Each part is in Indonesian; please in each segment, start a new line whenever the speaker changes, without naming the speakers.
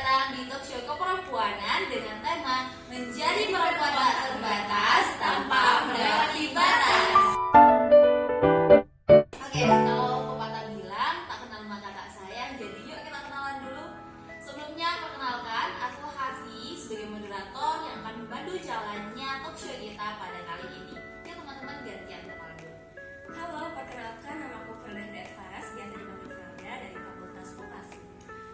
datang di talk show keperempuanan dengan tema Menjadi Perempuan Tak Terbatas Tanpa Melewati Batas. Oke, kalau pepatah bilang tak kenal maka tak sayang, jadi yuk kita kenalan dulu. Sebelumnya perkenalkan, aku Hafi sebagai moderator yang akan membantu jalannya talk show kita pada kali ini. Yuk teman-teman gantian kenalan dulu.
Halo, perkenalkan nama aku Fernanda Faras, biasa dipanggil Felda dari Fakultas Vokasi.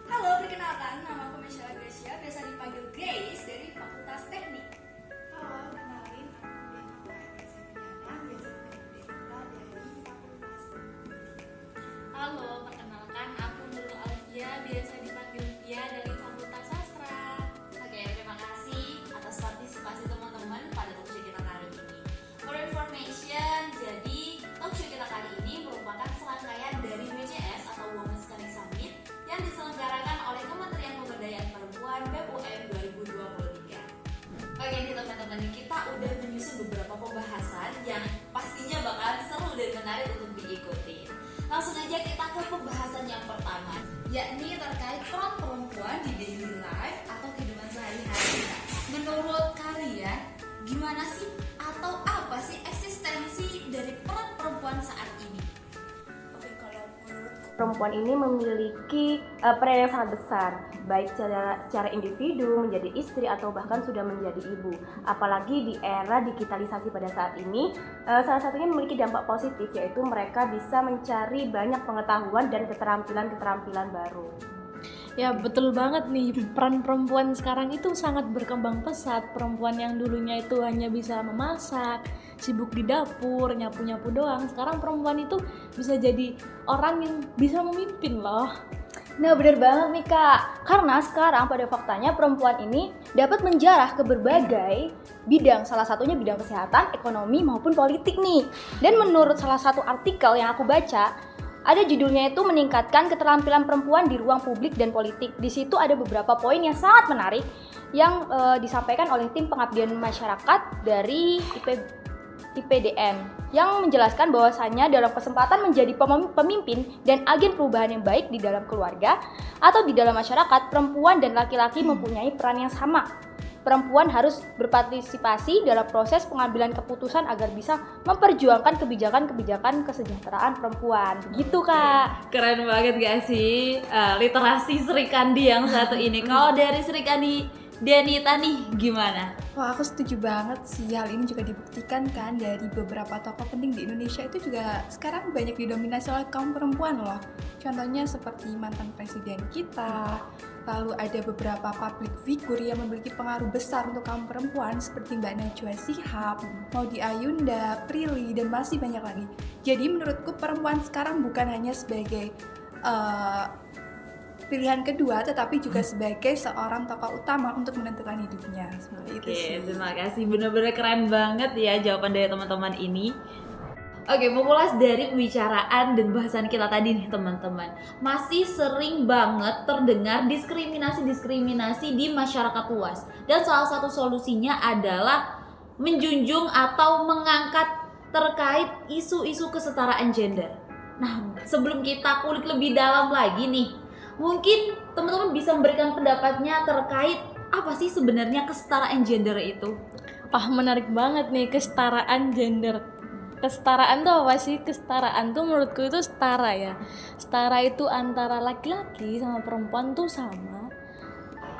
Halo, perkenalkan nama aku Michelle Gracia, biasa dipanggil Grace dari Fakultas Teknik.
Halo, kenalin aku Denova Esa Fiana, biasa dipanggil Denita dari Fakultas
Halo, perkenalkan aku Nurul Alfia, biasa dipanggil Via dari Fakultas Sastra.
Oke, terima kasih atas partisipasi teman-teman pada talk show kita kali ini. For information, jadi talk show kita kali ini merupakan serangkaian dari WCS atau Women's Connect Summit yang diselenggarakan oleh Kementerian Pemberdayaan Perempuan BEM 2023. Oke nih teman-teman, kita udah menyusun beberapa pembahasan yang pastinya bakalan seru dan menarik untuk diikuti. Langsung aja kita ke pembahasan yang pertama, yakni terkait peran perempuan di daily life atau kehidupan sehari-hari. Menurut kalian, gimana sih atau apa sih eksistensi dari peran perempuan saat ini?
Oke, kalau menurutku
Perempuan ini memiliki peran yang sangat besar, baik secara individu, menjadi istri, atau bahkan sudah menjadi ibu. Apalagi di era digitalisasi pada saat ini, salah satunya memiliki dampak positif, yaitu mereka bisa mencari banyak pengetahuan dan keterampilan-keterampilan baru.
Ya betul banget nih, peran perempuan sekarang itu sangat berkembang pesat. Perempuan yang dulunya itu hanya bisa memasak, sibuk di dapur, nyapu-nyapu doang, sekarang perempuan itu bisa jadi orang yang bisa memimpin loh.
Nah, bener banget nih Kak, karena sekarang pada faktanya perempuan ini dapat menjarah ke berbagai bidang, salah satunya bidang kesehatan, ekonomi, maupun politik nih. Dan menurut salah satu artikel yang aku baca, ada judulnya itu meningkatkan keterampilan perempuan di ruang publik dan politik. Di situ ada beberapa poin yang sangat menarik yang disampaikan oleh tim pengabdian masyarakat dari IPDN yang menjelaskan bahwasannya dalam kesempatan menjadi pemimpin dan agen perubahan yang baik di dalam keluarga atau di dalam masyarakat, perempuan dan laki-laki mempunyai peran yang sama. Perempuan harus berpartisipasi dalam proses pengambilan keputusan agar bisa memperjuangkan kebijakan-kebijakan kesejahteraan perempuan. Begitu Kak.
Keren banget gak sih literasi Sri Kandi yang satu ini. Kalau dari Sri Kandi Denita nih gimana?
Wah, aku setuju banget sih. Hal ini juga dibuktikan kan dari beberapa tokoh penting di Indonesia itu juga sekarang banyak didominasi oleh kaum perempuan loh. Contohnya seperti mantan presiden kita, lalu ada beberapa public figure yang memiliki pengaruh besar untuk kaum perempuan seperti Mbak Najwa Shihab, Maudy Ayunda, Prilly, dan masih banyak lagi. Jadi menurutku perempuan sekarang bukan hanya sebagai pilihan kedua, tetapi juga sebagai seorang tokoh utama untuk menentukan hidupnya. Seperti itu sih.
Oke, terima kasih. Bener-bener keren banget ya jawaban dari teman-teman ini. Oke, mengulas dari pembicaraan dan bahasan kita tadi nih teman-teman, masih sering banget terdengar diskriminasi di masyarakat luas. Dan salah satu solusinya adalah menjunjung atau mengangkat terkait isu-isu kesetaraan gender. Nah, sebelum kita kulik lebih dalam lagi nih, mungkin teman-teman bisa memberikan pendapatnya terkait apa sih sebenarnya kesetaraan gender itu?
Wah, menarik banget nih kesetaraan gender. Kesetaraan tuh apa sih? Kesetaraan tuh menurutku itu setara ya. Setara itu antara laki-laki sama perempuan tuh sama,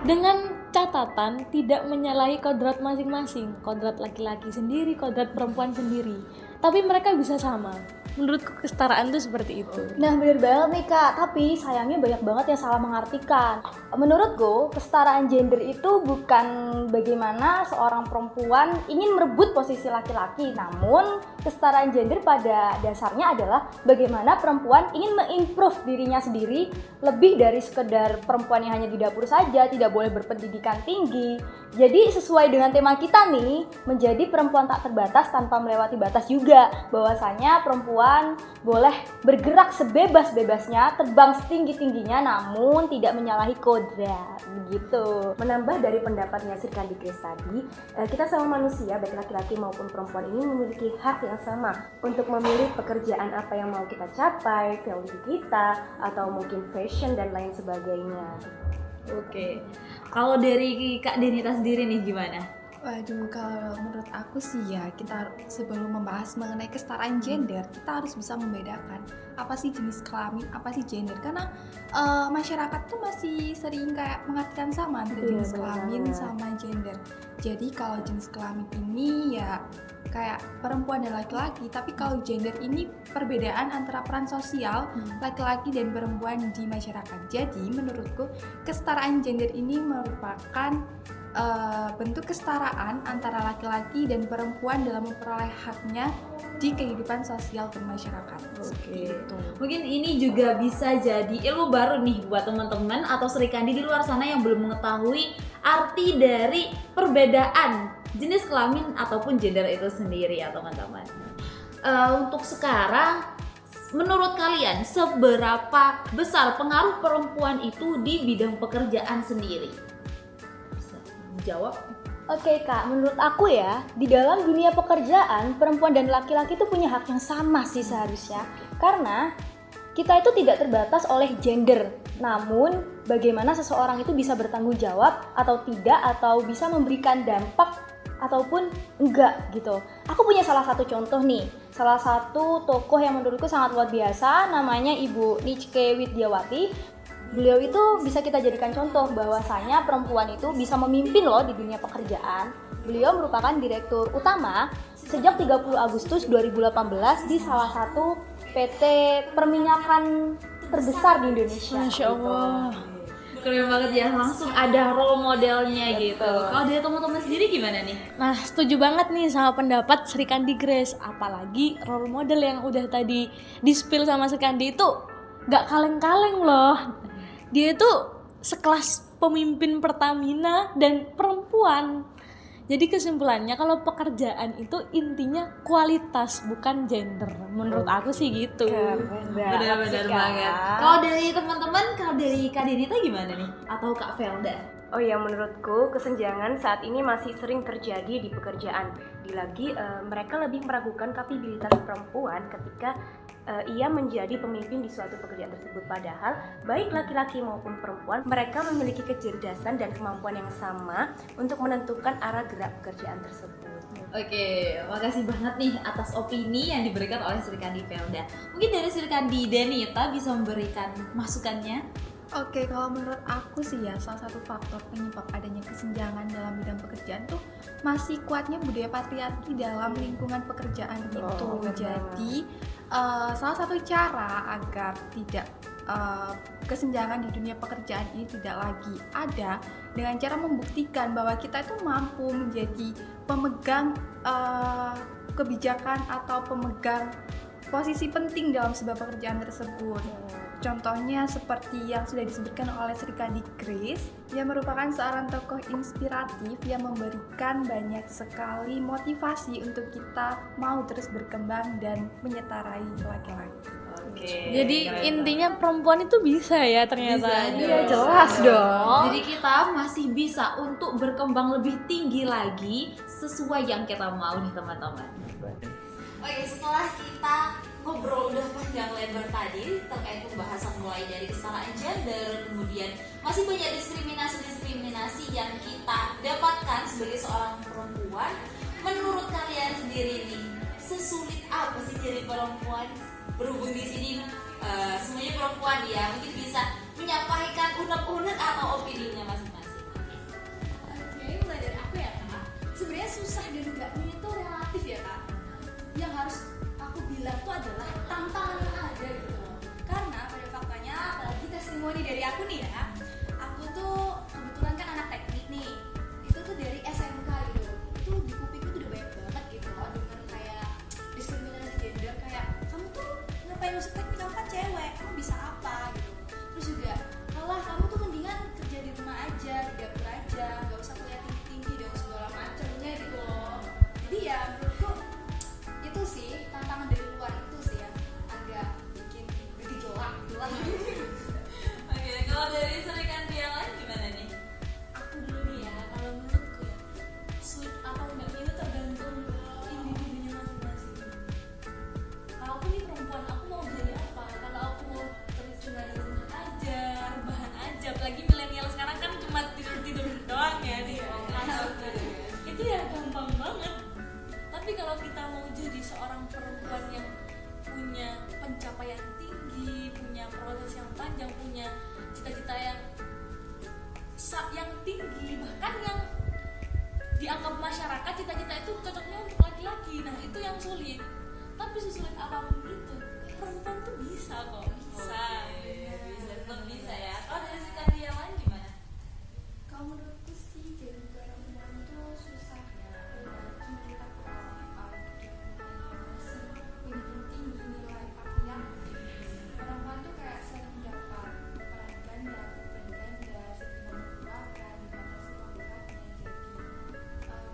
dengan catatan tidak menyalahi kodrat masing-masing. Kodrat laki-laki sendiri, kodrat perempuan sendiri, tapi mereka bisa sama. Menurutku kesetaraan tuh seperti itu.
Nah, bener banget nih Kak, tapi sayangnya banyak banget yang salah mengartikan. Menurutku, kesetaraan gender itu bukan bagaimana seorang perempuan ingin merebut posisi laki-laki, namun kesetaraan gender pada dasarnya adalah bagaimana perempuan ingin mengimprove dirinya sendiri lebih dari sekedar perempuan yang hanya di dapur saja, tidak boleh berpendidikan tinggi. Jadi sesuai dengan tema kita nih, menjadi perempuan tak terbatas tanpa melewati batas juga, bahwasanya perempuan boleh bergerak sebebas-bebasnya, terbang setinggi-tingginya, namun tidak menyalahi kodrat. Begitu.
Menambah dari pendapatnya Sri Kandi Grace tadi, kita sama manusia, baik laki-laki maupun perempuan ini memiliki hak yang sama untuk memilih pekerjaan apa yang mau kita capai, value kita, atau mungkin fashion dan lain sebagainya.
Oke. Kalau dari Kak Denita sendiri nih gimana?
Waduh, kalau menurut aku sih ya, kita sebelum membahas mengenai kesetaraan gender, kita harus bisa membedakan apa sih jenis kelamin, apa sih gender. Karena masyarakat tuh masih sering kayak mengartikan sama antara jenis kelamin sama gender. Jadi kalau jenis kelamin ini ya kayak perempuan dan laki-laki, tapi kalau gender ini perbedaan antara peran sosial laki-laki dan perempuan di masyarakat. Jadi menurutku kesetaraan gender ini merupakan bentuk kesetaraan antara laki-laki dan perempuan dalam memperoleh haknya di kehidupan sosial bermasyarakat. Gitu.
Mungkin ini juga bisa jadi ilmu baru nih buat teman-teman atau serikandi di luar sana yang belum mengetahui arti dari perbedaan jenis kelamin ataupun gender itu sendiri ya teman-teman. Untuk sekarang, menurut kalian seberapa besar pengaruh perempuan itu di bidang pekerjaan sendiri? Bisa dijawab?
Oke Kak, menurut aku ya, di dalam dunia pekerjaan, perempuan dan laki-laki itu punya hak yang sama sih seharusnya. Karena kita itu tidak terbatas oleh gender. Namun, bagaimana seseorang itu bisa bertanggung jawab atau tidak, atau bisa memberikan dampak ataupun enggak gitu. Aku punya salah satu contoh nih. Salah satu tokoh yang menurutku sangat luar biasa, namanya Ibu Nike Widiawati. Beliau itu bisa kita jadikan contoh bahwasanya perempuan itu bisa memimpin loh di dunia pekerjaan. Beliau merupakan direktur utama sejak 30 Agustus 2018 di salah satu PT perminyakan terbesar di Indonesia.
Masya Allah.
Keren banget ya, langsung ada role modelnya gitu. Kalau dari teman-teman sendiri gimana nih?
Nah, setuju banget nih sama pendapat Sri Kandi Grace. Apalagi role model yang udah tadi di-spill sama Sri Kandi itu gak kaleng-kaleng loh. Dia itu sekelas pemimpin Pertamina dan perempuan. Jadi kesimpulannya kalau pekerjaan itu intinya kualitas bukan gender. Menurut aku sih gitu.
Benar-benar banget. Kalau dari teman-teman, kalau dari Kak Denita gimana nih? Atau Kak Velda?
Oh ya, menurutku kesenjangan saat ini masih sering terjadi di pekerjaan. Lagi mereka lebih meragukan kapabilitas perempuan ketika ia menjadi pemimpin di suatu pekerjaan tersebut. Padahal baik laki-laki maupun perempuan, mereka memiliki kecerdasan dan kemampuan yang sama untuk menentukan arah gerak pekerjaan tersebut.
Oke, makasih banget nih atas opini yang diberikan oleh Sri Kandi Velda. Mungkin dari Sri Kandi Denita bisa memberikan masukannya.
Oke, kalau menurut aku sih ya, salah satu faktor penyebab adanya kesenjangan dalam bidang pekerjaan tuh masih kuatnya budaya patriarki dalam lingkungan pekerjaan itu. Jadi salah satu cara agar tidak kesenjangan di dunia pekerjaan ini tidak lagi ada dengan cara membuktikan bahwa kita itu mampu menjadi pemegang kebijakan atau pemegang posisi penting dalam sebuah pekerjaan tersebut. Contohnya seperti yang sudah disebutkan oleh Sri Kandi Grace, yang merupakan seorang tokoh inspiratif yang memberikan banyak sekali motivasi untuk kita mau terus berkembang dan menyetarai laki-laki.
Oke.
Jadi intinya perempuan itu bisa ya ternyata.
Iya, jelas dong.
Jadi kita masih bisa untuk berkembang lebih tinggi lagi sesuai yang kita mau nih teman-teman. Oke, setelah kita ngobrol udah panjang lebar tadi terkait pembahasan mulai dari kesetaraan gender, kemudian masih banyak diskriminasi yang kita dapatkan sebagai seorang perempuan. Menurut kalian sendiri nih, sesulit apa sih jadi perempuan? Berhubung di sini semuanya perempuan ya, mungkin bisa menyampaikan unek-unek atau opininya masing-masing.
Oke, mulai dari aku ya Kak. Sebenarnya susah dan enggaknya itu relatif ya Kak. Yang harus aku bilang tuh adalah tantangan yang ada gitu loh. Karena pada faktanya, apalagi testimoni dari aku nih ya, aku tuh kebetulan kan anak teknik nih. Itu tuh dari SMK gitu. Itu di kupingku tuh udah banyak banget gitu loh, denger kayak diskriminasi gender, kayak kamu tuh ngapain masuk teknik, kamu kan cewek, kamu bisa apa gitu. Terus juga, alah kamu tuh mendingan kerja di rumah pencapaian tinggi, punya proses yang panjang, punya cita-cita yang tinggi, bahkan yang dianggap masyarakat cita-cita itu cocoknya untuk laki-laki. Nah itu yang sulit, tapi sesulit apapun itu perempuan tuh bisa kok, bisa.
Bisa ya. Kalau dari sikap dia lain gimana?
Kalau menurutku sih jadi perempuan tuh susah ya, apalagi kita kalau masih lebih tinggi nilai patriarki. Perempuan tuh kayak sering dapat peran ganda, beban ganda, sering memperlukan, dibatasi waktunya.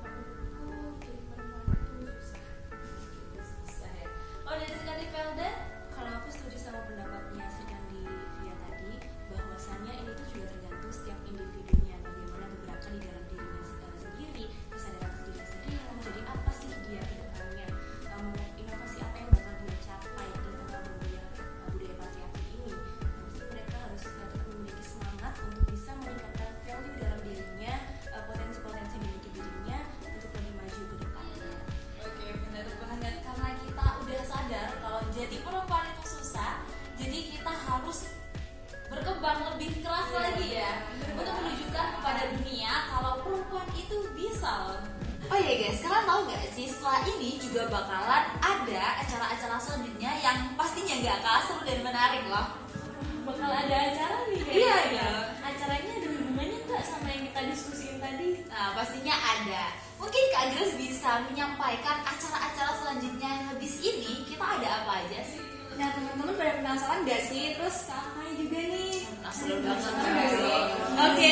Jadi menurutku jadi perempuan itu susah.
Susah ya. Kalau dari sikap di Felda,
Kalau aku setuju sama pendapatnya Srikandi Via tadi, bahwasannya ini tuh juga tergantung setiap individunya, bagaimana gebrakan di dalam dirinya sendiri, kesadaran dirinya sendiri, mau jadi apa sih dia ke depannya, inovasi apa yang bakal dia capai di tengah budaya patriarki ini. Maksudnya mereka harus tetap memiliki semangat untuk bisa meningkatkan value dalam dirinya, potensi-potensi yang dimiliki dirinya untuk lebih maju ke depannya.
oke, benar banget. Karena kita udah sadar kalau jadi perempuan itu susah, jadi kita harus berkembang lebih keras lagi ya, untuk menunjukkan kepada dunia kalau perempuan itu bisa loh. Oh iya guys, kalian tahu nggak sih setelah ini juga bakalan ada acara-acara selanjutnya yang pastinya nggak kalah seru dan menarik loh.
Bakal ada acara nih kayaknya.
Iya,
ya.
iya.
Acaranya ada hubungannya nggak sama yang kita diskusiin tadi?
Nah, pastinya ada. Mungkin Kak Grace bisa menyampaikan acara-acara selanjutnya yang habis ini kita ada apa aja sih?
Nah teman-teman pada penasaran gak sih? Terus kakaknya juga nih.
Seru banget.
Oke,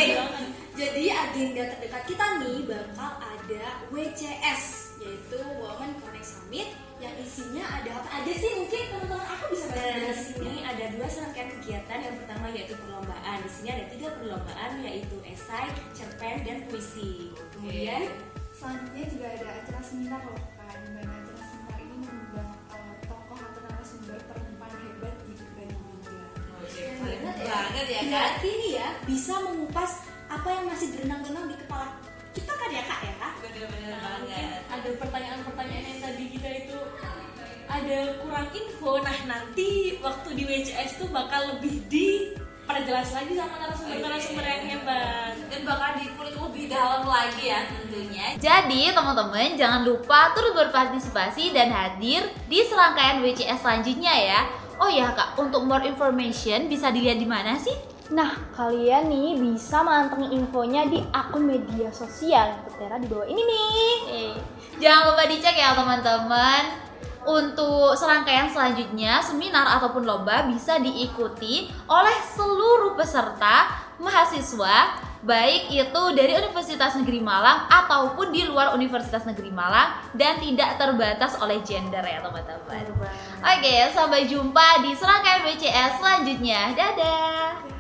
jadi agenda terdekat kita nih bakal ada WCS, yaitu Women Connect Summit, yang isinya ada apa aja sih? Mungkin teman-teman aku bisa
Dan di
bahas
sini ada 2 serangkaian kegiatan. Yang pertama yaitu perlombaan. Di sini ada 3 perlombaan, yaitu esai, cerpen, dan puisi. Kemudian
Selanjutnya juga ada acara seminar loh kan, di mana acara seminar ini mengundang tokoh atau narasumber perempuan hebat di berbagai bidang.
Banget ya Kak.
Berarti nih ya bisa mengupas apa yang masih berenang-renang di kepala kita kan ya Kak ya?
Bener-bener
Nah, mungkin
banget.
ada pertanyaan-pertanyaan yang tadi kita itu ada kurang info. Nah nanti waktu di WCS tuh bakal lebih diperjelas lagi sama narasumber-narasumber yang hebat.
Dan bakal dikulik lebih dalam lagi ya tentunya. Jadi teman-teman jangan lupa turut berpartisipasi dan hadir di serangkaian WCS selanjutnya ya. Oh ya Kak, untuk more information bisa dilihat di mana sih?
Nah, kalian nih bisa mantengin infonya di akun media sosial yang tertera di bawah ini nih.
Jangan lupa dicek ya teman-teman. Untuk serangkaian selanjutnya, seminar ataupun lomba bisa diikuti oleh seluruh peserta mahasiswa, baik itu dari Universitas Negeri Malang ataupun di luar Universitas Negeri Malang, dan tidak terbatas oleh gender ya teman-teman. Oke, sampai jumpa di serangkaian WCS selanjutnya. Dadah.